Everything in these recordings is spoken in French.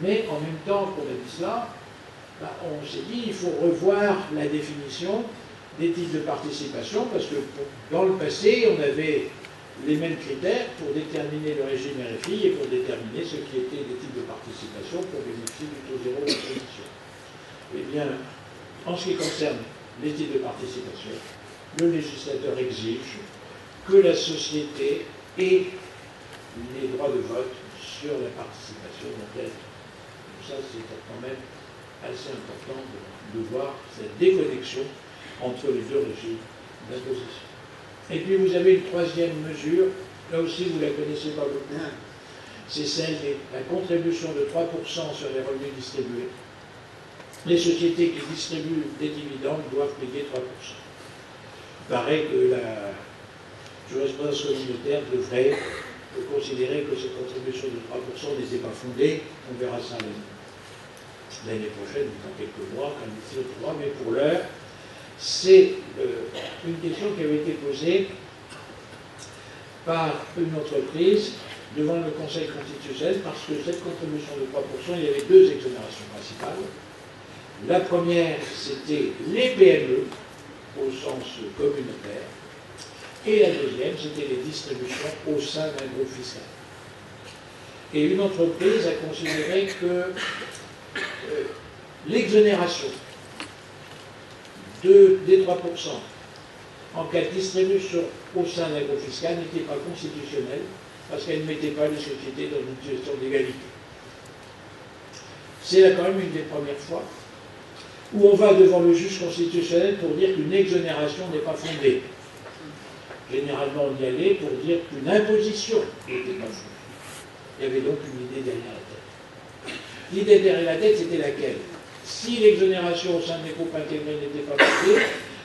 Mais en même temps qu'on a dit cela, on s'est dit qu'il faut revoir la définition des types de participation, parce que dans le passé, on avait les mêmes critères pour déterminer le régime RFI et pour déterminer ce qui était des types de participation pour bénéficier du taux zéro d'imposition. Eh bien, en ce qui concerne les types de participation, le législateur exige que la société ait les droits de vote sur la participation dont elle. Ça, c'est quand même assez important de voir cette déconnexion entre les deux régimes d'imposition. Et puis vous avez une troisième mesure, là aussi vous la connaissez pas beaucoup, c'est celle de la contribution de 3% sur les revenus distribués. Les sociétés qui distribuent des dividendes doivent payer 3%. Il paraît que la jurisprudence communautaire devrait considérer que cette contribution de 3% n'était pas fondée. On verra ça l'année prochaine, dans quelques mois, quand il y a droit, mais pour l'heure, c'est une question qui avait été posée par une entreprise devant le Conseil constitutionnel, parce que cette contribution de 3%, il y avait deux exonérations principales. La première, c'était les PME, au sens communautaire, et la deuxième, c'était les distributions au sein d'un groupe fiscal. Et une entreprise a considéré que l'exonération des 3% en cas de distribution au sein d'un groupe fiscal n'était pas constitutionnelle parce qu'elle ne mettait pas les sociétés dans une situation d'égalité. C'est là quand même une des premières fois où on va devant le juge constitutionnel pour dire qu'une exonération n'est pas fondée. Généralement, on y allait pour dire qu'une imposition n'était pas fondée. Il y avait donc une idée derrière la tête. L'idée derrière la tête, c'était laquelle? Si l'exonération au sein des groupes intégrés n'était pas fondée,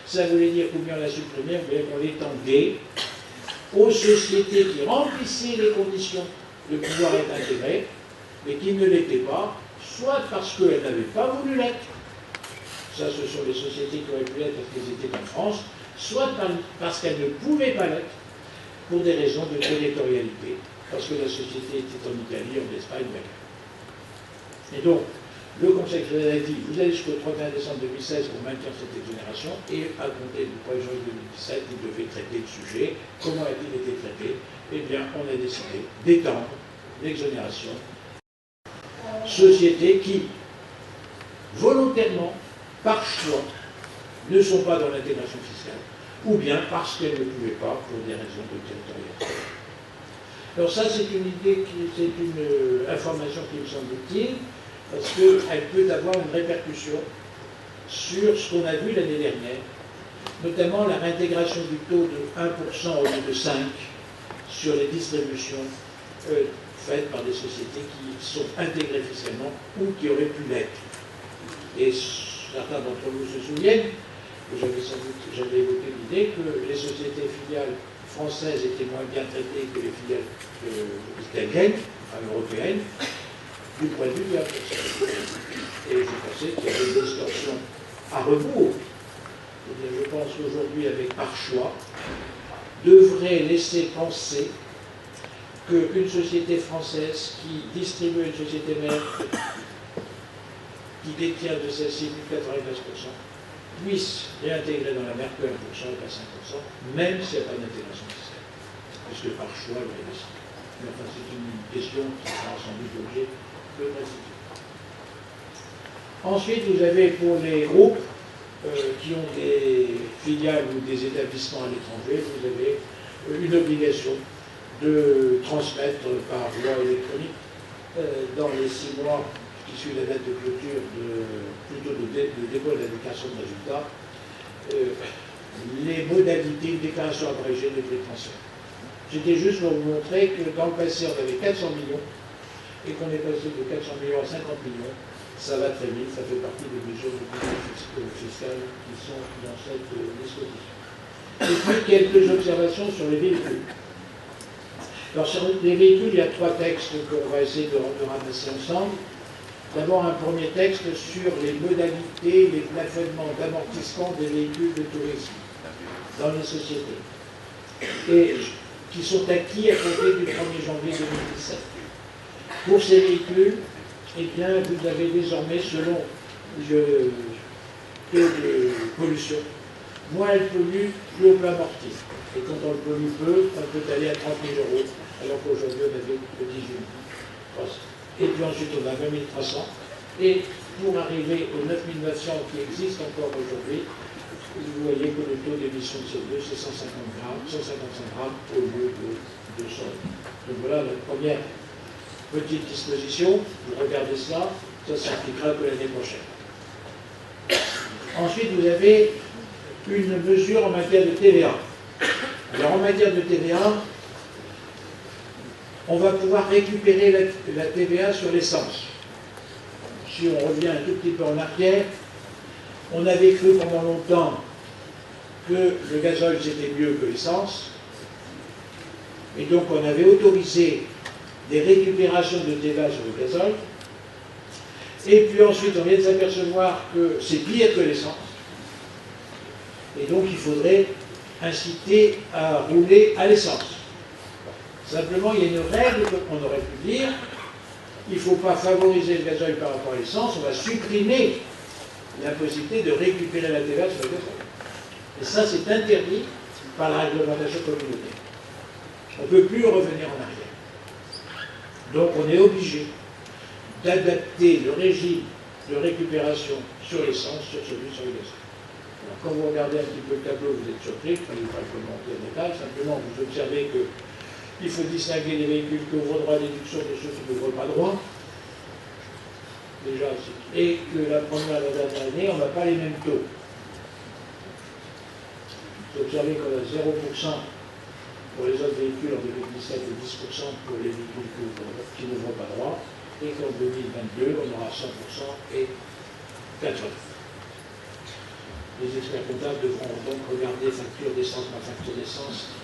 ça voulait dire qu'on la supprimait, on l'étendait aux sociétés qui remplissaient les conditions de pouvoir être intégrées, mais qui ne l'étaient pas, soit parce qu'elles n'avaient pas voulu l'être, ça ce sont les sociétés qui auraient pu l'être parce qu'elles étaient en France, soit parce qu'elles ne pouvaient pas l'être pour des raisons de territorialité, parce que la société était en Italie, en Espagne, et donc, le Conseil constitutionnel a dit, vous allez jusqu'au 31 décembre 2016 pour maintenir cette exonération, et à compter du 1er janvier 2017, vous devez traiter le sujet. Comment a-t-il été traité? Eh bien, on a décidé d'étendre l'exonération aux sociétés qui, volontairement, par choix, ne sont pas dans l'intégration fiscale, ou bien parce qu'elles ne pouvaient pas pour des raisons de territorialité. Alors ça, c'est une idée, c'est une information qui me semble utile, parce qu'elle peut avoir une répercussion sur ce qu'on a vu l'année dernière, notamment la réintégration du taux de 1% au lieu de 5% sur les distributions faites par des sociétés qui sont intégrées fiscalement ou qui auraient pu l'être. Et certains d'entre vous se souviennent que j'avais évoqué l'idée que les sociétés filiales françaises étaient moins bien traitées que les filiales italiennes, enfin européennes, du point de vue de la personne. Et je pensais qu'il y avait une distorsion à rebours. Je pense qu'aujourd'hui, avec par choix, devrait laisser penser qu'une société française qui distribue une société mère qui détient de celle-ci plus de 95% puisse réintégrer dans la mère que 1% et pas 5%, même s'il n'y a pas d'intégration fiscale. Puisque par choix, il est décidé. Mais enfin, c'est une question qui sera sans doute l'objet de précision. Ensuite, vous avez pour les groupes qui ont des filiales ou des établissements à l'étranger, vous avez une obligation de transmettre par voie électronique dans les 6 mois qui suivent la date de clôture, plutôt de dépôt de la déclaration de résultat, les modalités, une déclaration abrégée des prix de transfert. C'était juste pour vous montrer que dans le passé, on avait 400 millions, et qu'on est passé de 400 millions à 50 millions, ça va très vite, ça fait partie des mesures de politique fiscale qui sont dans cette disposition. Et puis, quelques observations sur les véhicules. Alors, sur les véhicules, il y a 3 textes qu'on va essayer de ramasser ensemble. D'abord, un premier texte sur les modalités, les plafonnements d'amortissement des véhicules de tourisme dans les sociétés, et qui sont acquis à compter du 1er janvier 2017. Pour ces véhicules, eh bien, vous avez désormais, selon le taux de pollution, moins elle pollue, plus on peut amortir. Et quand on le pollue peu, on peut aller à 30 000 euros, alors qu'aujourd'hui on avait que 18 000. Et puis ensuite on a 20 300. Et pour arriver aux 9 900 qui existent encore aujourd'hui, vous voyez que le taux d'émission de CO2 c'est 155 grammes au lieu de 200. Donc voilà la première petite disposition. Vous regardez cela, ça s'appliquera que l'année prochaine. Ensuite, vous avez une mesure en matière de TVA. Alors, en matière de TVA, on va pouvoir récupérer la TVA sur l'essence. Si on revient un tout petit peu en arrière, on avait cru pendant longtemps que le gazole c'était mieux que l'essence, et donc on avait autorisé des récupérations de TVA sur le gazole, et puis ensuite on vient de s'apercevoir que c'est pire que l'essence, et donc il faudrait inciter à rouler à l'essence. Simplement, il y a une règle qu'on aurait pu dire, il ne faut pas favoriser le gazole par rapport à l'essence, on va supprimer la possibilité de récupérer la TVA sur le gazole. Et ça, c'est interdit par la réglementation communautaire. On ne peut plus revenir en arrière. Donc on est obligé d'adapter le régime de récupération sur l'essence sur celui sur le gazole. Alors quand vous regardez un petit peu le tableau, vous êtes surpris, je ne vais pas le commenter en détail, simplement vous observez qu'il faut distinguer les véhicules qui ouvrent droit à déduction de ceux qui n'ouvrent pas droit. Déjà, et que la première et la dernière année, on n'a pas les mêmes taux. Vous observez qu'on a 0% pour les autres véhicules en 2017 et 10% pour les véhicules qui n'ouvrent pas droit, et qu'en 2022, on aura 100% et 80%. Les experts comptables devront donc regarder facture d'essence par facture d'essence,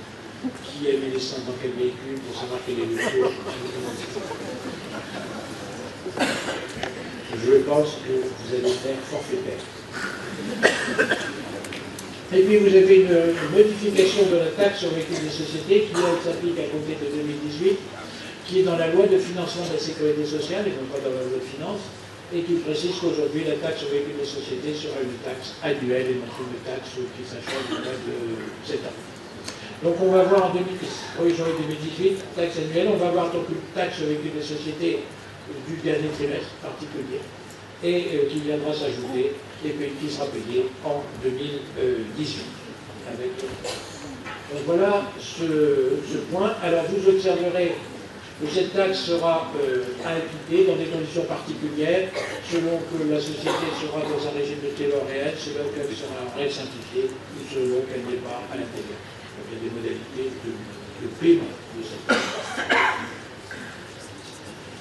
qui a mis l'essence dans quel véhicule pour savoir quel est le taux. Je pense que vous allez faire forfaitaire. Et puis vous avez une modification de la taxe sur les véhicules des sociétés qui s'applique à compter de 2018, qui est dans la loi de financement de la sécurité sociale et non pas dans la loi de finances, et qui précise qu'aujourd'hui la taxe sur les véhicules des sociétés sera une taxe annuelle et non une taxe qui s'achève au bout de 7 ans. Donc on va voir en 1er janvier 2018, taxe annuelle, on va voir donc une taxe sur les véhicules des sociétés du dernier trimestre particulier, et qui viendra s'ajouter et qui sera payé en 2018. Donc voilà ce point. Alors vous observerez que cette taxe sera appliquée dans des conditions particulières, selon que la société sera dans un régime de TVA réel, selon qu'elle sera simplifiée, ou selon qu'elle n'est pas à la TVA. Donc il y a des modalités de prime de cette taxe.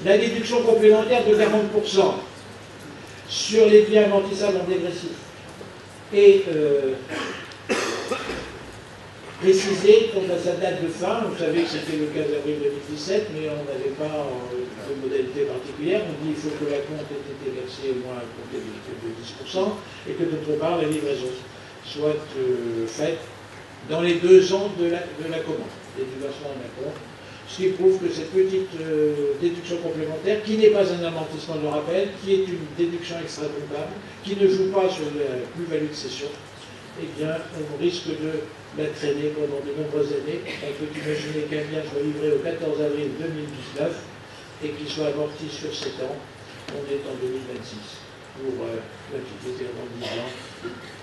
La déduction complémentaire de 40% sur les biens amortissables en dégressif et précisé quant à sa date de fin. Vous savez que c'était le 15 avril 2017, mais on n'avait pas de modalité particulière. On dit qu'il faut que la compte ait été versée au moins à compter de 10% et que d'autre part la livraison soit faite dans les 2 ans de la commande, et du versement de la compte. Ce qui prouve que cette petite déduction complémentaire, qui n'est pas un amortissement de rappel, qui est une déduction extra-comptable, qui ne joue pas sur la plus-value de cession, eh bien, on risque de la traîner pendant de nombreuses années. On peut imaginer qu'un bien soit livré au 14 avril 2019 et qu'il soit amorti sur 7 ans. On est en 2026 pour l'antiquité avant 10 ans.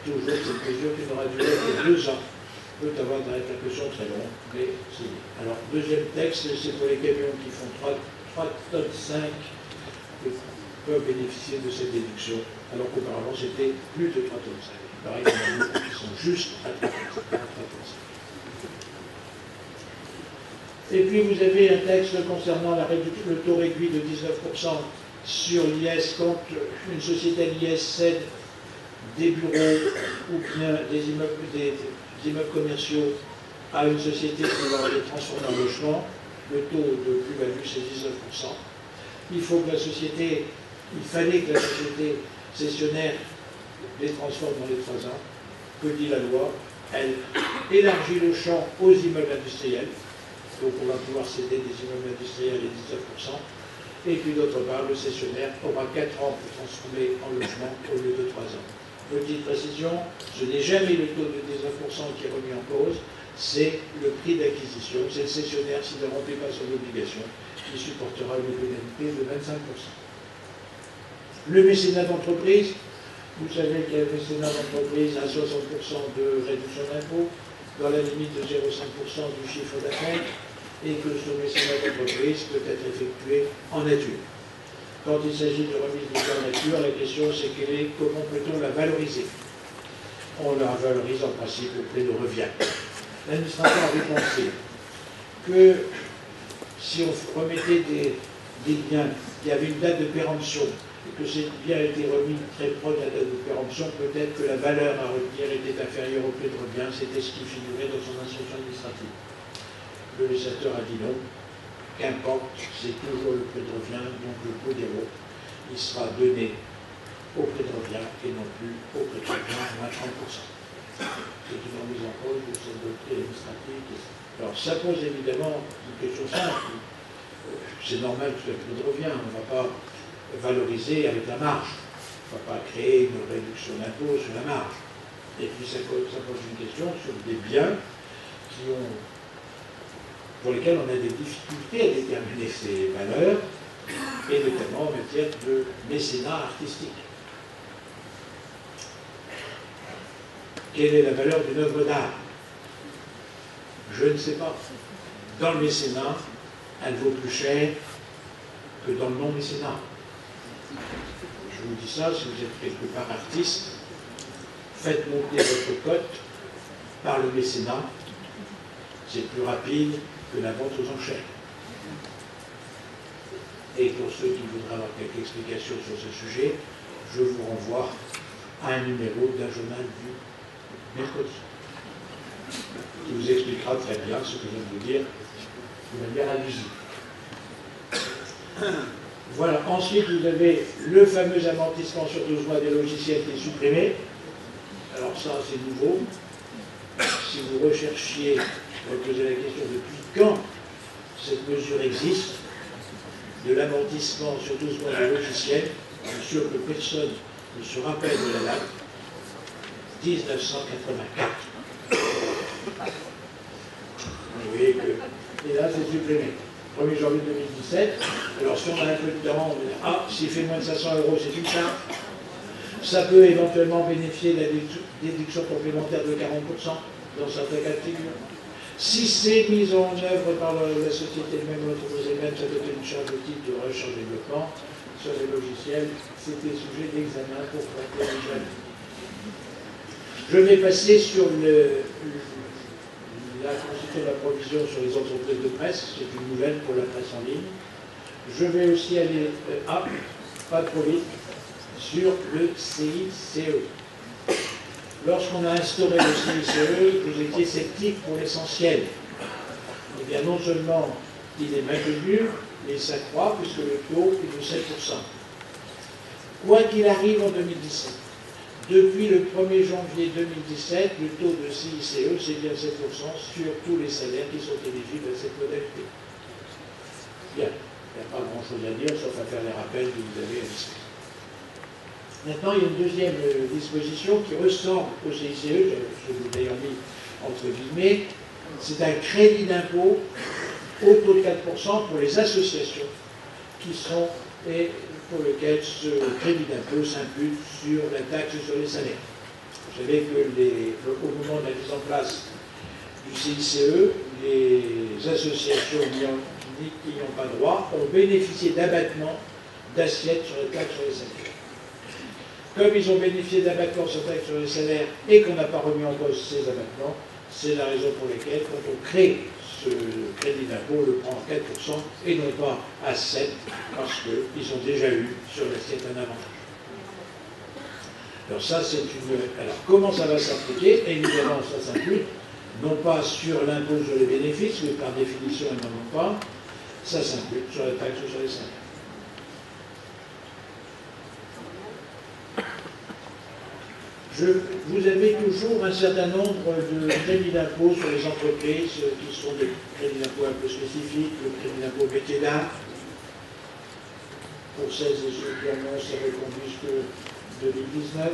Toujours cette mesure qui n'aura duré que 2 ans. Peut avoir des répercussions très longues, mais c'est bien. Alors, deuxième texte, c'est pour les camions qui font 3,5 tonnes qui peuvent bénéficier de cette déduction, alors qu'auparavant c'était plus de 3,5 tonnes. Pareil, il y en a beaucoup qui sont juste à 3,5 tonnes. Et puis vous avez un texte concernant le taux réduit de 19% sur l'IS quand une société à l'IS cède des bureaux ou bien des immeubles commerciaux à une société qui va les transformer en logement. Le taux de plus-value, c'est 19%. Il fallait que la société cessionnaire les transforme dans les 3 ans. Que dit la loi? Elle élargit le champ aux immeubles industriels. Donc on va pouvoir céder des immeubles industriels à 19%. Et puis d'autre part, le cessionnaire aura 4 ans pour transformer en logement au lieu de 3 ans. Petite précision, ce n'est jamais le taux de 19% qui est remis en cause, c'est le prix d'acquisition, c'est le cessionnaire, s'il ne remplit pas son obligation, qui supportera une pénalité de 25%. Le mécénat d'entreprise, vous savez qu'il y a un mécénat d'entreprise à 60% de réduction d'impôt, dans la limite de 0,5% du chiffre d'affaires, et que ce mécénat d'entreprise peut être effectué en nature. Quand il s'agit de remise de en nature, la question c'est comment peut-on la valoriser? On la valorise en principe au prix de revient. L'administrateur avait pensé que si on remettait des biens qui avaient une date de péremption, et que ces biens étaient remis très proche de la date de péremption, peut-être que la valeur à retenir était inférieure au prix de revient, c'était ce qui figurait dans son instruction administrative. Le législateur a dit non, qu'importe, c'est toujours le prix de revient, donc le coût des routes, il sera donné au prix de revient et non plus au prix de revient à 30%. C'est une remise en cause de cette doctrine administrative. Alors ça pose évidemment une question simple. C'est normal que le prix de revient, on ne va pas valoriser avec la marge. On ne va pas créer une réduction d'impôt sur la marge. Et puis ça pose une question sur des biens pour lesquels on a des difficultés à déterminer ces valeurs, et notamment en matière de mécénat artistique. Quelle est la valeur d'une œuvre d'art? Je ne sais pas. Dans le mécénat, elle vaut plus cher que dans le non-mécénat. Je vous dis ça, si vous êtes quelque part artiste, faites monter votre cote par le mécénat, c'est plus rapide que la vente aux enchères. Et pour ceux qui voudraient avoir quelques explications sur ce sujet, je vous renvoie à un numéro d'un journal du mercredi, qui vous expliquera très bien ce que je viens de vous dire de manière allusive. Voilà. Ensuite, vous avez le fameux amortissement sur 12 mois des logiciels qui est supprimé. Alors ça, c'est nouveau. Si vous recherchiez, vous posez la question depuis quand cette mesure existe, de l'amortissement sur 12 mois des logiciels, je suis sûr que personne ne se rappelle de la date, 1984. Vous voyez que, et là, c'est supprimé. 1er janvier 2017. Alors, si on a un peu de temps, on va dire, ah, s'il fait moins de 500 €, c'est une charge. Ça peut éventuellement bénéficier de la déduction complémentaire de 40% dans certains cas de figure. Si c'est mis en œuvre par la société elle-même ou l'entreprise elle-même, ça peut être une charge de titre de recherche et développement. Sur les logiciels, c'était sujet d'examen pour traiter les jeunes. Je vais passer sur la constitution de la provision sur les entreprises de presse, c'est une nouvelle pour la presse en ligne. Je vais aussi aller, pas trop vite, sur le CICE. Lorsqu'on a instauré le CICE, vous étiez sceptique pour l'essentiel. Eh bien, non seulement il est maintenu, mais ça croît puisque le taux est de 7%. Quoi qu'il arrive en 2017, depuis le 1er janvier 2017, le taux de CICE, c'est bien 7% sur tous les salaires qui sont éligibles à cette modalité. Bien, il n'y a pas grand-chose à dire, sauf à faire les rappels que vous avez à l'esprit. Maintenant, il y a une deuxième disposition qui ressemble au CICE, je l'ai d'ailleurs mis entre guillemets, c'est un crédit d'impôt au taux de 4% pour les associations qui sont, et pour lesquelles ce crédit d'impôt s'impute sur la taxe sur les salaires. Vous savez que au moment de la mise en place du CICE, les associations qui n'y ont pas droit ont bénéficié d'abattements d'assiettes sur la taxe sur les salaires. Comme ils ont bénéficié d'abattements sur la taxe sur les salaires et qu'on n'a pas remis en cause ces abattements, c'est la raison pour laquelle, quand on crée ce crédit d'impôt, on le prend à 4% et non pas à 7%, parce qu'ils ont déjà eu sur l'assiette un avantage. Alors ça, c'est une... Alors, comment ça va s'appliquer? Évidemment, ça s'implique, non pas sur l'impôt sur les bénéfices, mais par définition, ils n'en ont pas, ça s'implique sur la taxe sur les salaires. Vous avez toujours un certain nombre de crédits d'impôt sur les entreprises qui sont des crédits d'impôt un peu spécifiques, le crédit d'impôt métier d'art, pour celles et ceux qui en ont, c'est reconduit jusqu'en 2019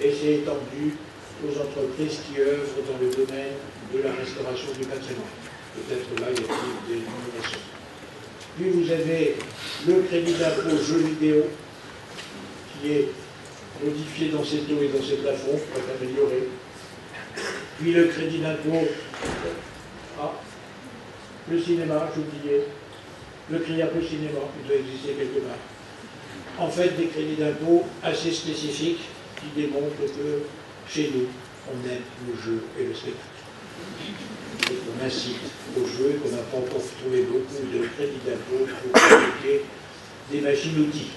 et c'est étendu aux entreprises qui œuvrent dans le domaine de la restauration du patrimoine. Peut-être là, il y a des innovations. Puis vous avez le crédit d'impôt jeux vidéo qui est modifié dans ses taux et dans ses plafonds pour être amélioré. Puis le crédit d'impôt, le cinéma, j'oubliais, le crédit d'impôt cinéma, qui doit exister quelque part. En fait, des crédits d'impôt assez spécifiques qui démontrent que chez nous, on aime le jeu et le spectacle. Et qu'on incite au jeu et qu'on n'a pas encore trouvé beaucoup de crédits d'impôt pour fabriquer des machines-outils.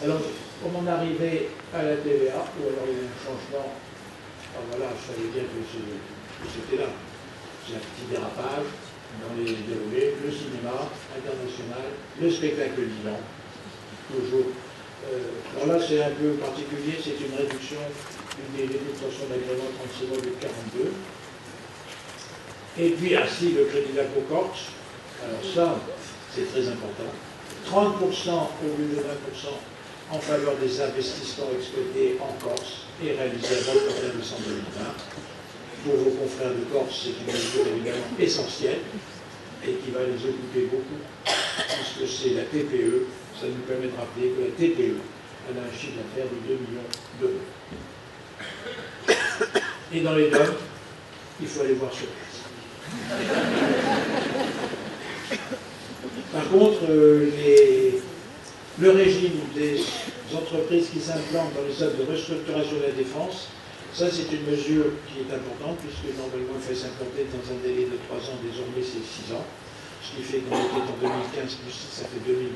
Alors, comment on arrivait à la TVA, ou alors il y a un changement, voilà, je savais bien que c'était là. C'est un petit dérapage dans les déroulés, le cinéma international, le spectacle vivant, toujours. Alors là, c'est un peu particulier, c'est une réduction d'une délai d'obtention d'agrément 36 mois de 42. Et puis, ainsi, le crédit d'impôt Corse, alors ça, c'est très important. 30% au lieu de 20% en faveur des investissements exploités en Corse et réalisés avant le 1er décembre 2020. Pour vos confrères de Corse, c'est une mesure évidemment essentielle et qui va les occuper beaucoup, puisque c'est la TPE. Ça nous permet de rappeler que la TPE elle a un chiffre d'affaires de 2 millions d'euros. Et dans les DOM, il faut aller voir sur place. Par contre, le régime des entreprises qui s'implantent dans les œuvres de restructuration de la défense, ça c'est une mesure qui est importante, puisque normalement il fait s'implanter dans un délai de 3 ans, désormais c'est 6 ans. Ce qui fait qu'on était en 2015, plus ça fait 2021,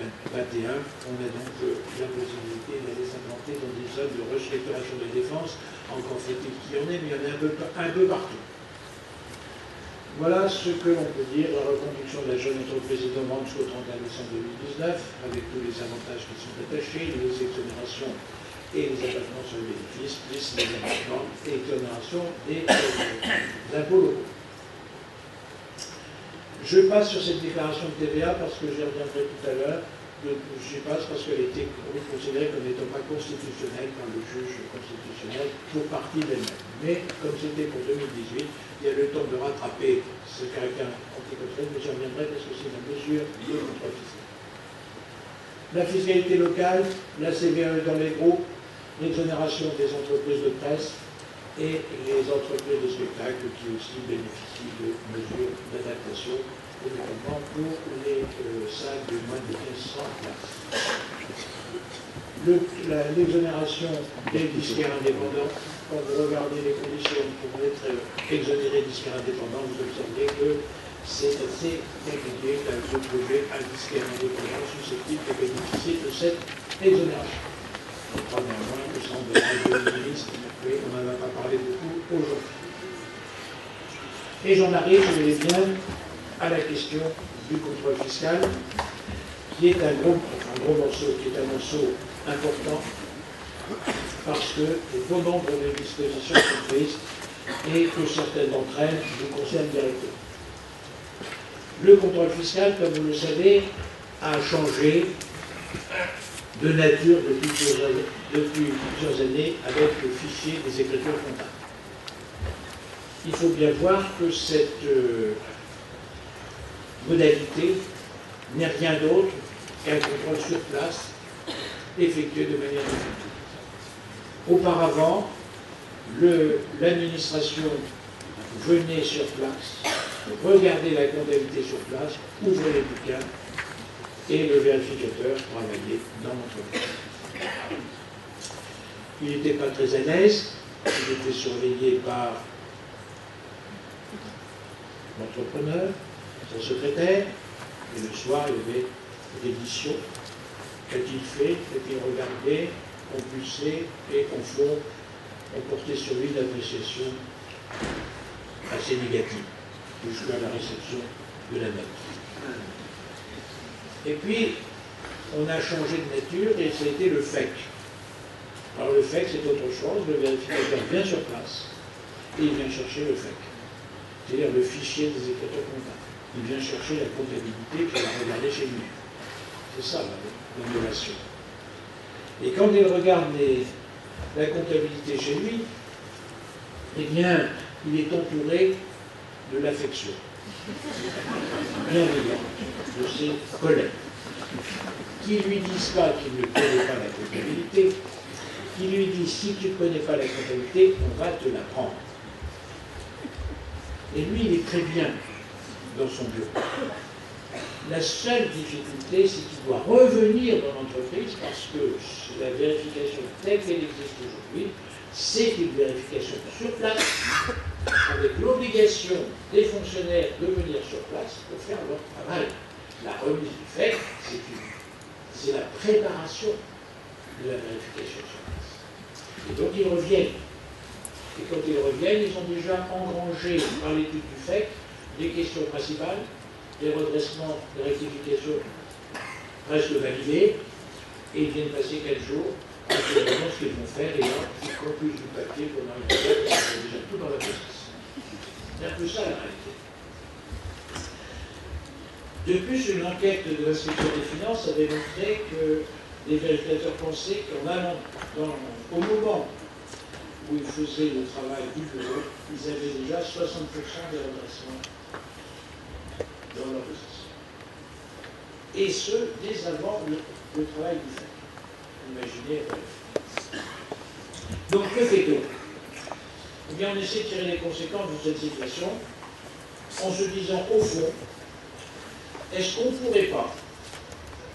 on a donc la possibilité d'aller s'implanter dans des zones de restructuration de défense. Encore faut-il qu'il y en ait, mais il y en a un peu partout. Voilà ce que l'on peut dire, la reconduction de la jeune entreprise innovante jusqu'au 31 décembre 2019, avec tous les avantages qui sont attachés, les exonérations et les abattements sur les bénéfices, plus les abattements et exonérations des impôts locaux. Je passe sur cette déclaration de TVA parce que j'y reviendrai tout à l'heure. J'y passe parce qu'elle a été considérée comme n'étant pas constitutionnelle par le juge constitutionnel pour partie d'elle-même. Mais comme c'était pour 2018, il y a le temps de rattraper ce caractère anticontrôle, mais j'y reviendrai parce que c'est une mesure de contrôle fiscal. La fiscalité locale, la CVAE dans les groupes, l'exonération des entreprises de presse et les entreprises de spectacle qui aussi bénéficient de mesures d'adaptation, notamment pour les salles de moins de 1500 places. L'exonération des disquaires indépendants, quand vous regardez les conditions pour être exonéré disquaire indépendant, vous observez que c'est assez compliqué de trouver un disquaire indépendant susceptible de bénéficier de cette exonération. Je crois néanmoins que ça en devrait être ministre, mais on n'en a pas parlé beaucoup aujourd'hui. Et j'en arrive, je vais bien, à la question du contrôle fiscal, qui est un gros morceau, qui est un morceau important, parce que bon nombre de dispositions sont prises et que certaines d'entre elles vous concernent directement. Le contrôle fiscal, comme vous le savez, a changé de nature depuis plusieurs années avec le fichier des écritures comptables. Il faut bien voir que cette modalité n'est rien d'autre qu'un contrôle sur place effectué de manière définitive. Auparavant, l'administration venait sur place, regardait la comptabilité sur place, ouvrait les bouquins, et le vérificateur travaillait dans l'entreprise. Il n'était pas très à l'aise, il était surveillé par l'entrepreneur, son secrétaire, et le soir il y avait l'édition. Qu'a-t-il fait? Et il regardait, on pulsait, et au fond, on portait sur lui une appréciation assez négative, jusqu'à la réception de la note. Et puis, on a changé de nature et ça a été le FEC. Alors le FEC, c'est autre chose, le vérificateur vient sur place et il vient chercher le FEC, c'est-à-dire le fichier des écritures comptables. Il vient chercher la comptabilité qu'il a regardée chez lui. C'est ça l'innovation. Et quand il regarde la comptabilité chez lui, eh bien, il est entouré de l'affection bienveillante de ses collègues, qui ne lui disent pas qu'il ne connaît pas la comptabilité, qui lui disent si tu ne connais pas la comptabilité, on va te l'apprendre. Et lui, il est très bien dans son bureau. La seule difficulté, c'est qu'il doit revenir dans l'entreprise parce que la vérification telle qu'elle existe aujourd'hui, c'est une vérification sur place, avec l'obligation des fonctionnaires de venir sur place pour faire leur travail. La remise du fait, c'est la préparation de la vérification sur place. Et donc ils reviennent. Et quand ils reviennent, ils ont déjà engrangé par l'étude du fait les questions principales, des redressements, des rectifications presque validés, et ils viennent passer 4 jours en se demandant ce qu'ils vont faire, et là, ils compulsent du papier pendant une enquête, ils ont déjà tout dans la possession. C'est un peu ça la réalité. De plus, une enquête de l'inspection des finances avait montré que les vérificateurs pensaient qu'en allant au moment où ils faisaient le travail du bureau, ils avaient déjà 60% des redressements dans leur possession. Et ce, dès avant le travail du fait. Imaginez. Donc, que fait-on? Eh bien, on essaie de tirer les conséquences de cette situation en se disant, au fond, est-ce qu'on ne pourrait pas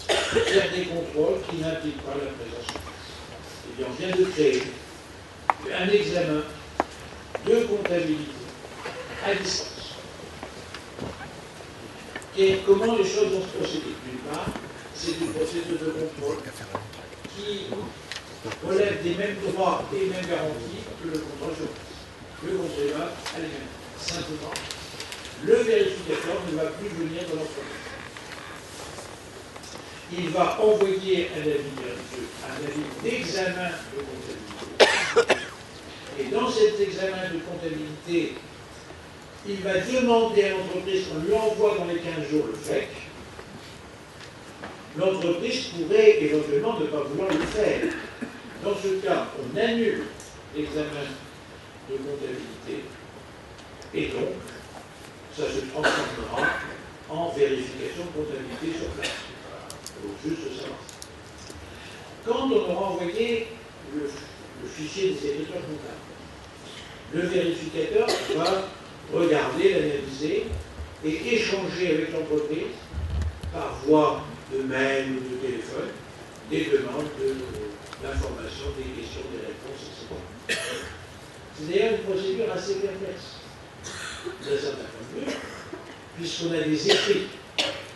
faire des contrôles qui n'impliquent pas la présence? Eh bien, on vient de créer un examen de comptabilité à distance. Et comment les choses vont se procéder? D'une part, c'est une procédure de contrôle qui relève des mêmes droits et des mêmes garanties que le contrôle sur place. Le contribuable a les mêmes. Simplement, le vérificateur ne va plus venir dans l'entreprise. Il va envoyer un avis d'examen de comptabilité. Et dans cet examen de comptabilité, il va demander à l'entreprise qu'on lui envoie dans les 15 jours le FEC. L'entreprise pourrait éventuellement ne pas vouloir le faire. Dans ce cas, on annule l'examen de comptabilité et donc, ça se transformera en vérification de comptabilité sur place. Il faut juste savoir. Quand on aura envoyé le fichier des écritures comptables, le vérificateur va regarder, l'analyser et échanger avec l'entreprise par voie de mail ou de téléphone des demandes d'informations, des questions, des réponses, etc. C'est d'ailleurs une procédure assez perverse d'un certain point de vue, puisqu'on a des écrits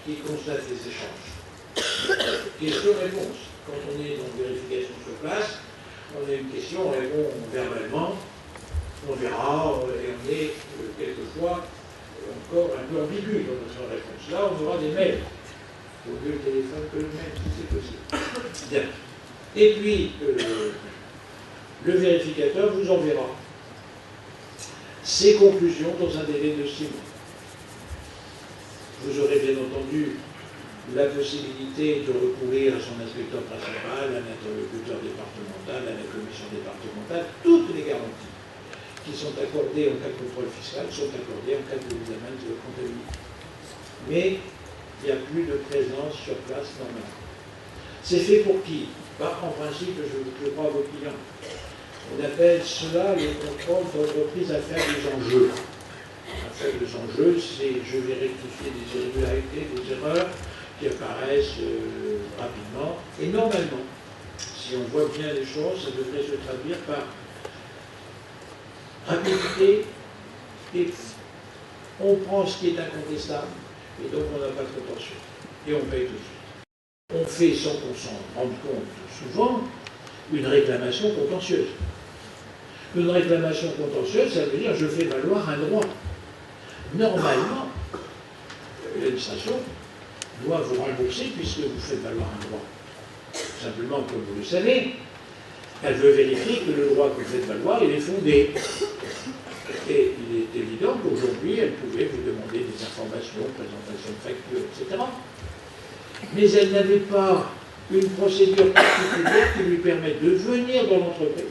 qui constatent les échanges. Question-réponse. Quand on est dans une vérification sur place, on a une question, on répond verbalement, on verra, et on est quelquefois encore un peu ambigu dans notre réponse. Là, on aura des mails. Au mieux le téléphone que le mail, si c'est possible. Bien. Et puis, le vérificateur vous enverra ses conclusions dans un délai de 6 mois. Vous aurez bien entendu la possibilité de recourir à son inspecteur principal, à l'interlocuteur départemental, à la commission départementale. Toutes les garanties qui sont accordées en cas de contrôle fiscal sont accordées en cas d'examen de comptabilité. Mais il n'y a plus de présence sur place normalement. C'est fait pour qui? En principe, je crois à vos clients. On appelle cela le contrôle d'entreprise à faibles enjeux. À faibles enjeux, c'est je vais rectifier des irrégularités, des erreurs qui apparaissent rapidement. Et normalement, si on voit bien les choses, ça devrait se traduire par rapidité et on prend ce qui est incontestable et donc on n'a pas de contentieux. Et on paye tout de suite. On fait, sans qu'on s'en rende compte souvent, une réclamation contentieuse. Une réclamation contentieuse, ça veut dire je fais valoir un droit. Normalement, l'administration doit vous rembourser puisque vous faites valoir un droit. Simplement, comme vous le savez, elle veut vérifier que le droit que vous faites valoir, il est fondé. Et il est évident qu'aujourd'hui, elle pouvait vous demander des informations, présentation de factures, etc. mais elle n'avait pas une procédure particulière qui lui permette de venir dans l'entreprise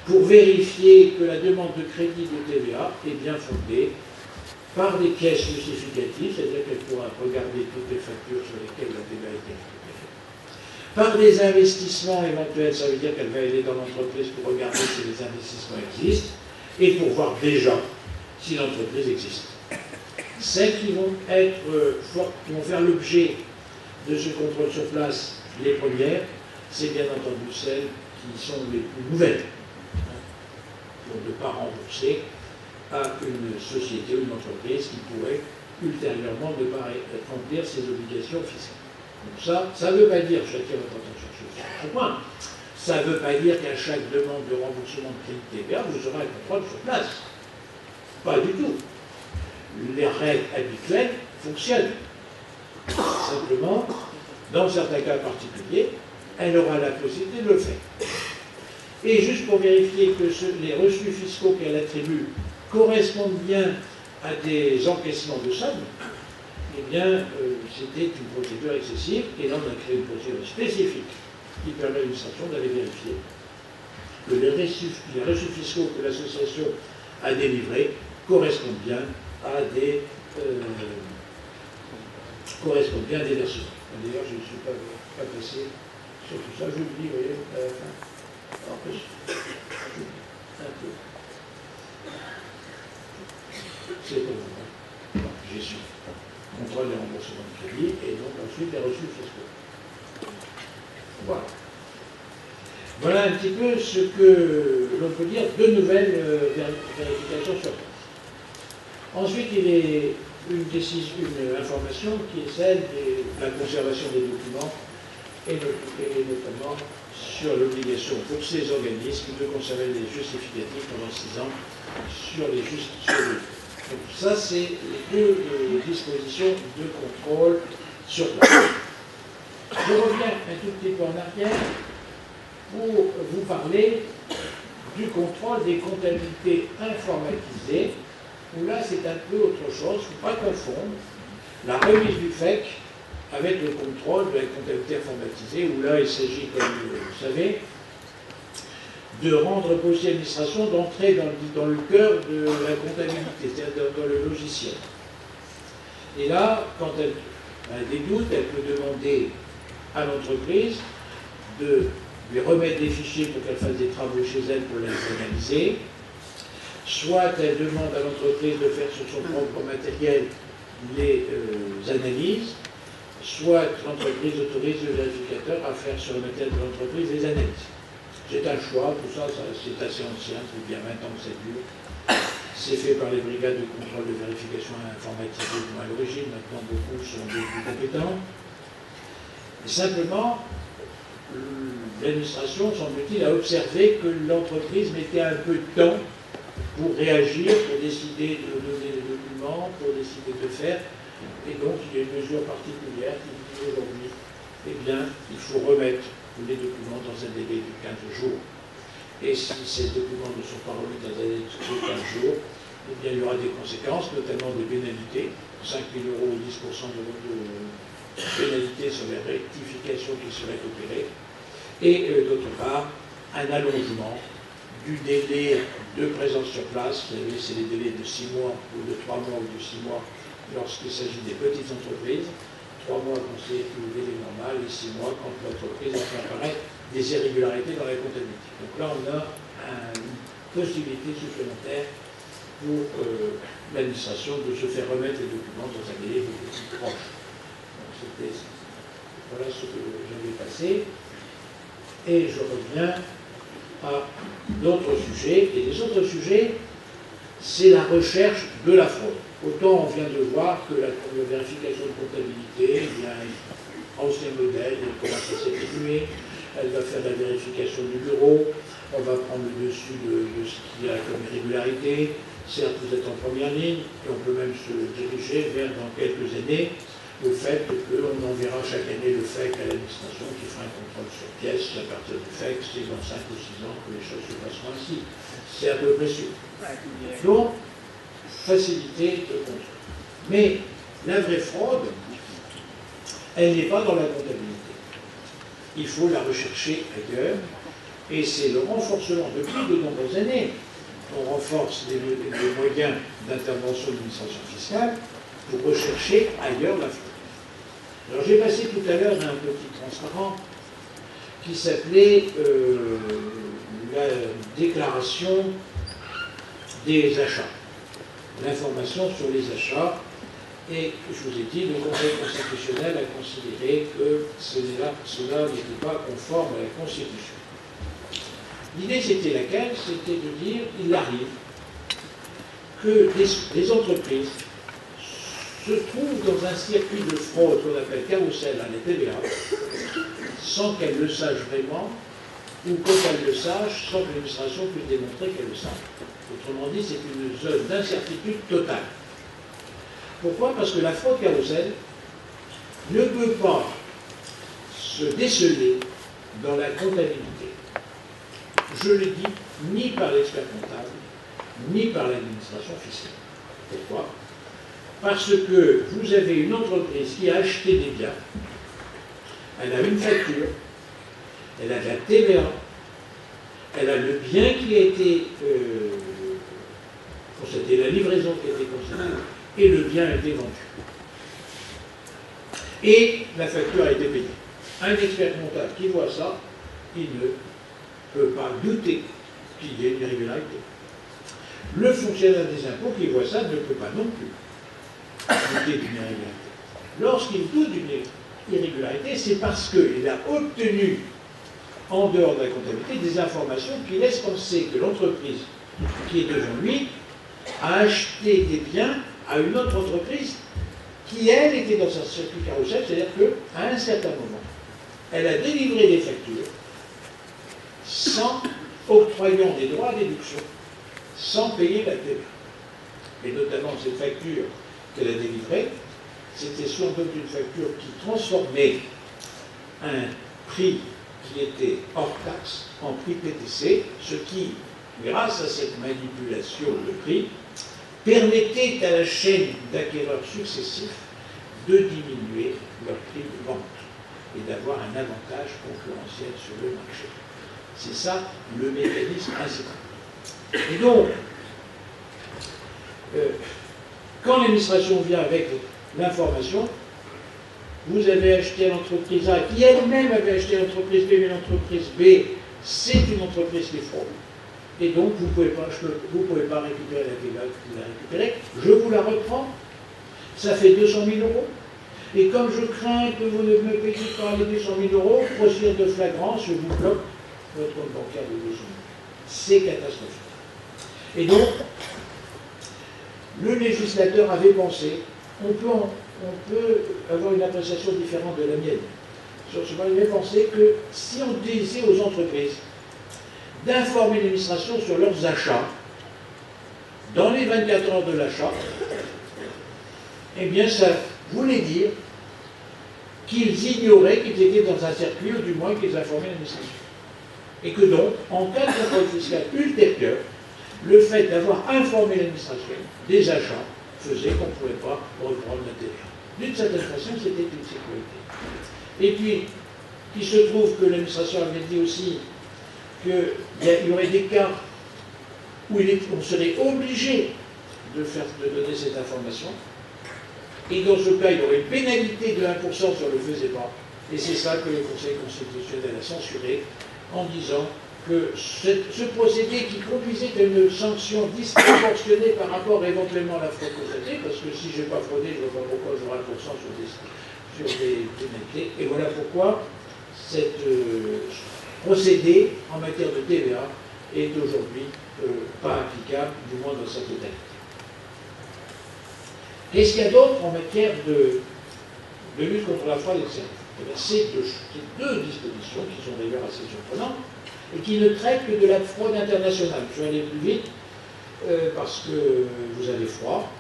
pour vérifier que la demande de crédit de TVA est bien fondée par des pièces justificatives, c'est-à-dire qu'elle pourra regarder toutes les factures sur lesquelles la TVA a été récupérée. Par des investissements éventuels, ça veut dire qu'elle va aller dans l'entreprise pour regarder si les investissements existent et pour voir déjà si l'entreprise existe. Celles qui vont faire l'objet de ce contrôle sur place, les premières, c'est bien entendu celles qui sont les plus nouvelles, pour ne pas rembourser à une société ou une entreprise qui pourrait ultérieurement ne pas remplir ses obligations fiscales. Donc ça ne veut pas dire, j'attire votre attention sur ce point, ça ne veut pas dire qu'à chaque demande de remboursement de crédit TVA, vous aurez un contrôle sur place. Pas du tout. Les règles habituelles fonctionnent. Simplement, dans certains cas particuliers, elle aura la possibilité de le faire. Et juste pour vérifier que les reçus fiscaux qu'elle attribue correspondent bien à des encaissements de sommes, eh bien, c'était une procédure excessive, et là, on a créé une procédure spécifique qui permet à l'administration d'aller vérifier que les reçus fiscaux que l'association a délivrés correspondent bien à des versements. D'ailleurs, je ne suis pas passé sur tout ça, je vous le dis, vous voyez, à la fin. En plus, un peu. C'est pour vous. Hein. J'ai su. Contrôle des remboursements de crédit et donc ensuite les reçus fiscaux. Voilà. Voilà un petit peu ce que l'on peut dire de nouvelles vérifications sur place. Ensuite, il est une information qui est celle de la conservation des documents et notamment sur l'obligation pour ces organismes de conserver les justificatifs pendant 6 ans sur les Donc ça, c'est les deux dispositions de contrôle sur place. Je reviens un tout petit peu en arrière pour vous parler du contrôle des comptabilités informatisées, où là, c'est un peu autre chose, il ne faut pas confondre la remise du FEC avec le contrôle de la comptabilité informatisée, où là, il s'agit, comme vous le savez, de rendre possible à l'administration d'entrer dans le cœur de la comptabilité, c'est-à-dire dans le logiciel. Et là, quand elle a des doutes, elle peut demander à l'entreprise de lui remettre des fichiers pour qu'elle fasse des travaux chez elle pour les analyser. Soit elle demande à l'entreprise de faire sur son propre matériel les analyses, soit l'entreprise autorise le vérificateur à faire sur le matériel de l'entreprise les analyses. C'est un choix, tout ça, c'est assez ancien, c'est bien 20 ans que ça dure. C'est fait par les brigades de contrôle de vérification informatisée à l'origine, maintenant beaucoup sont plus compétents. Et simplement, l'administration, semble-t-il, a observé que l'entreprise mettait un peu de temps pour réagir, pour décider de donner les documents, pour décider de faire. Et donc, il y a une mesure particulière qui dit aujourd'hui, eh bien, il faut remettre les documents dans un délai de 15 jours. Et si ces documents ne sont pas remis dans un délai de 15 jours, eh bien, il y aura des conséquences, notamment des pénalités, 5 000 € ou 10% de pénalité sur les rectifications qui seraient opérées, et d'autre part, un allongement du délai de présence sur place. Vous savez, c'est les délais de 6 mois, ou de 3 mois, ou de 6 mois, lorsqu'il s'agit des petites entreprises. 3 mois quand c'est le délai normal, et 6 mois quand l'entreprise a fait apparaître des irrégularités dans la comptabilité. Donc là, on a une possibilité supplémentaire pour l'administration de se faire remettre les documents dans un délai beaucoup plus proche. Donc voilà ce que j'avais passé. Et je reviens à d'autres sujets. Et les autres sujets, c'est la recherche de la fraude. Autant on vient de voir que la vérification de comptabilité, il y a un ancien modèle, elle commence à s'évoluer, elle va faire la vérification du bureau, on va prendre le dessus de ce qu'il y a comme irrégularité. Certes, vous êtes en première ligne, et on peut même se diriger vers, dans quelques années, le fait qu'on enverra chaque année le FEC à l'administration qui fera un contrôle sur pièce. À partir du FEC, c'est dans 5 ou 6 ans que les choses se passeront ainsi. C'est à peu près sûr. Donc, facilité de contrôle. Mais la vraie fraude, Elle n'est pas dans la comptabilité. Il faut la rechercher ailleurs. Et c'est le renforcement, depuis de nombreuses années, on renforce les moyens d'intervention de l'administration fiscale pour rechercher ailleurs la fraude. Alors j'ai passé tout à l'heure un petit transparent qui s'appelait la déclaration des achats, l'information sur les achats, et je vous ai dit, le Conseil constitutionnel a considéré que cela n'était pas conforme à la Constitution. L'idée c'était laquelle? C'était de dire, il arrive que des entreprises se trouvent dans un circuit de fraude qu'on appelle carrousel à la TVA, sans qu'elles le sachent vraiment, ou quand elles le sachent, sans que l'administration puisse démontrer qu'elle le sache. Autrement dit, c'est une zone d'incertitude totale. Pourquoi? Parce que la fraude carrousel ne peut pas se déceler dans la comptabilité. Je le dis, ni par l'expert comptable, ni par l'administration fiscale. Pourquoi? Parce que vous avez une entreprise qui a acheté des biens, elle a une facture, elle a de la TVA, elle a le bien qui a été constaté, la livraison qui a été constatée, et le bien a été vendu. Et la facture a été payée. Un expert comptable qui voit ça, il ne peut pas douter qu'il y ait une irrégularité. Le fonctionnaire des impôts qui voit ça ne peut pas non plus douter d'une irrégularité. Lorsqu'il doute d'une irrégularité, c'est parce qu'il a obtenu, en dehors de la comptabilité, des informations qui laissent penser que l'entreprise qui est devant lui a acheté des biens à une autre entreprise qui, elle, était dans un circuit carrousel, c'est-à-dire qu'à un certain moment, elle a délivré des factures sans octroyant des droits à déduction, sans payer la TVA. Et notamment cette facture qu'elle a délivrée, c'était sans doute une facture qui transformait un prix qui était hors taxe en prix PTC, ce qui, grâce à cette manipulation de prix, permettait à la chaîne d'acquéreurs successifs de diminuer leur prix de vente et d'avoir un avantage concurrentiel sur le marché. C'est ça le mécanisme principal. Et donc, quand l'administration vient avec l'information, vous avez acheté l'entreprise A qui elle-même avait acheté l'entreprise B, mais l'entreprise B, c'est une entreprise qui fraude. Et donc, vous ne pouvez pas récupérer la TVA que vous avez récupérée. Je vous la reprends. Ça fait 200 000 €. Et comme je crains que vous ne me payiez pas les 200 000 €, procédure de flagrance, je vous bloque votre compte bancaire de 200 000 €. C'est catastrophique. Et donc, le législateur avait pensé, on peut avoir une appréciation différente de la mienne. Sur ce point, il avait pensé que si on disait aux entreprises d'informer l'administration sur leurs achats dans les 24 heures de l'achat, eh bien ça voulait dire qu'ils ignoraient qu'ils étaient dans un circuit, ou du moins qu'ils informaient l'administration. Et que donc, en cas de contrôle fiscal ultérieur, le fait d'avoir informé l'administration des achats faisait qu'on ne pouvait pas reprendre la TVA. D'une certaine façon, c'était une sécurité. Et puis, il se trouve que l'administration avait dit aussi qu'il y aurait des cas où on serait obligé de donner cette information. Et dans ce cas, il y aurait une pénalité de 1% si on ne le faisait pas. Et c'est ça que le Conseil constitutionnel a censuré en disant que ce procédé qui conduisait à une sanction disproportionnée par rapport éventuellement à la fraude constatée, parce que si je n'ai pas fraudé, je ne vois pas pourquoi j'aurai 1% sur des pénalités. Et voilà pourquoi cet procédé en matière de TVA est aujourd'hui pas applicable, du moins dans sa totalité. Qu'est-ce qu'il y a d'autre en matière de lutte contre la fraude et le service? Ces deux dispositions, qui sont d'ailleurs assez surprenantes, et qui ne traitent que de la fraude internationale. Je vais aller plus vite, parce que vous avez froid,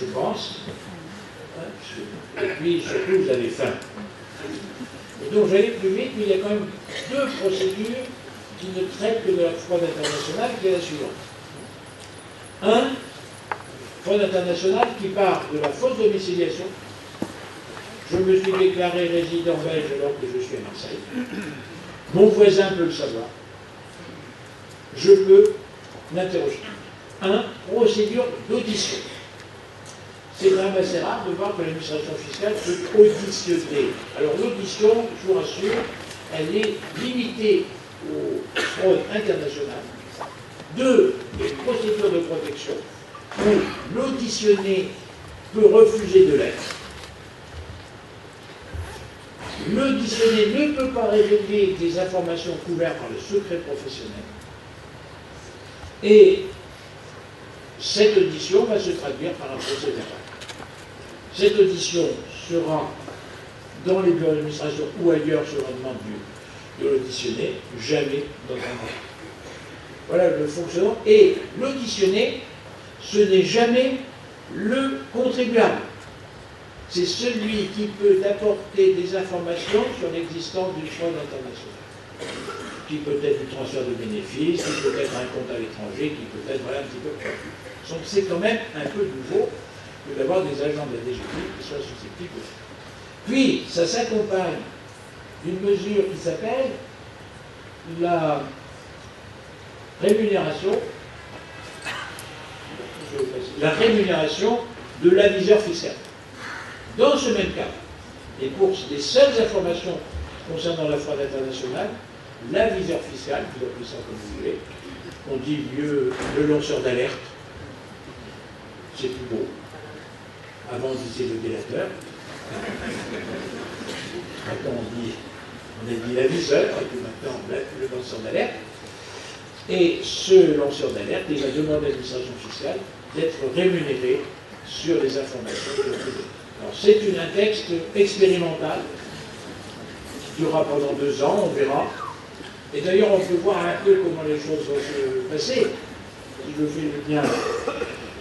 je pense, et puis surtout vous avez faim. Et donc je vais aller plus vite, mais il y a quand même deux procédures qui ne traitent que de la fraude internationale, qui est la suivante. Fraude internationale qui part de la fausse domiciliation. je me suis déclaré résident belge alors que je suis à Marseille. Mon voisin peut le savoir. Je peux l'interroger. Procédure d'audition. C'est quand même assez rare de voir que l'administration fiscale peut auditionner. Alors l'audition, je vous rassure, elle est limitée aux fraudes internationales. 2, les procédures de protection, où l'auditionné peut refuser de l'être. L'auditionné ne peut pas révéler des informations couvertes par le secret professionnel. Et cette audition va se traduire par un procès verbal. Cette audition sera dans les bureaux d'administration ou ailleurs sur la demande de l'auditionné, jamais dans un mois. Voilà le fonctionnement. Et l'auditionné, ce n'est jamais le contribuable. C'est celui qui peut apporter des informations sur l'existence d'une fraude internationale. Qui peut être du transfert de bénéfices, qui peut être un compte à l'étranger, qui peut être voilà, un petit peu. Donc c'est quand même un peu nouveau que d'avoir des agents de la DGFiP qui soient susceptibles de faire. Puis, ça s'accompagne d'une mesure qui s'appelle la rémunération de l'aviseur fiscal. Dans ce même cas, et pour les seules informations concernant la fraude internationale, l'aviseur fiscal, vous appelez ça comme vous voulez, on dit mieux le lanceur d'alerte, c'est plus beau. Avant on disait le délateur. Maintenant on a dit l'aviseur, et puis maintenant le lanceur d'alerte. Et ce lanceur d'alerte, il va demander à l'administration fiscale d'être rémunéré sur les informations qu'il a données. Alors c'est un texte expérimental qui durera pendant 2 ans, on verra. Et d'ailleurs, on peut voir un peu comment les choses vont se passer. Si je fais le lien,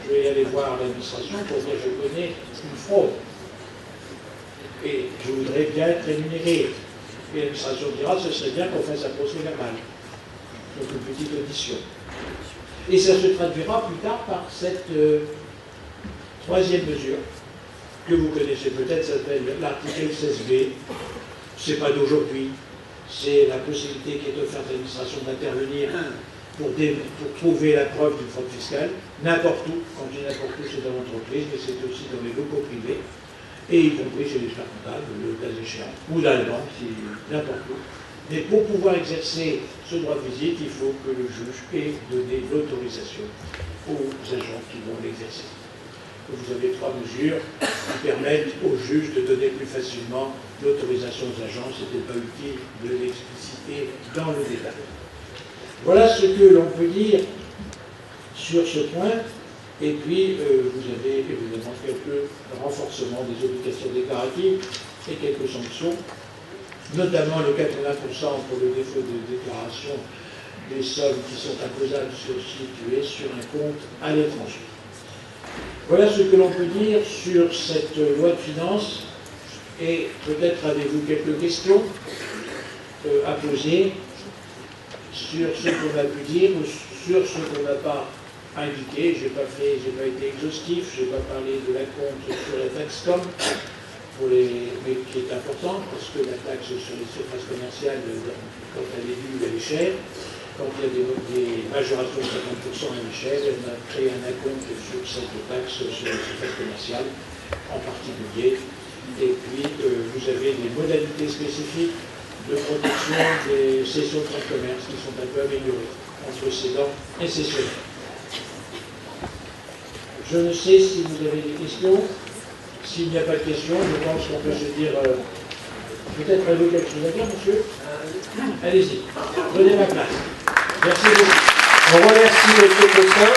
je vais aller voir l'administration pour dire je connais une fraude. Et je voudrais bien être rémunéré. Et l'administration dira ce serait bien qu'on fasse un procès verbal. Donc une petite audition. Et ça se traduira plus tard par cette troisième mesure que vous connaissez peut-être, ça s'appelle l'article 16b. C'est pas d'aujourd'hui. C'est la possibilité qui est offerte à l'administration d'intervenir pour trouver la preuve d'une fraude fiscale, n'importe où. Quand je dis n'importe où, c'est dans l'entreprise, mais c'est aussi dans les locaux privés, et y compris chez les experts comptables, le cas échéant, ou dans la banque, n'importe où. Mais pour pouvoir exercer ce droit de visite, il faut que le juge ait donné l'autorisation aux agents qui vont l'exercer. Vous avez 3 mesures qui permettent au juge de donner plus facilement l'autorisation aux agents. Ce n'était pas utile de l'expliciter dans le détail. Voilà ce que l'on peut dire sur ce point. Et puis, vous avez évidemment quelques renforcements des obligations déclaratives et quelques sanctions, notamment le 80% pour le défaut de déclaration des sommes qui sont imposables situées sur un compte à l'étranger. Voilà ce que l'on peut dire sur cette loi de finances, et peut-être avez-vous quelques questions à poser sur ce qu'on a pu dire ou sur ce qu'on n'a pas indiqué. Je n'ai pas été exhaustif, je n'ai pas parlé de la compte sur la taxe com, mais qui est importante, parce que la taxe sur les surfaces commerciales, quand elle est due, elle est chère. Quand il y a des majorations de 50% à l'échelle, on a créé un acompte sur cette taxe sur les surfaces commerciales, en particulier. Et puis, vous avez des modalités spécifiques de protection des cessions de fonds de commerce qui sont un peu améliorées entre cédants et cessionnaires. Je ne sais si vous avez des questions. S'il n'y a pas de questions, je pense qu'on peut se dire... peut-être avez-vous quelque chose à dire, monsieur? Allez-y, prenez ma place. Merci beaucoup. On remercie M. Cossin.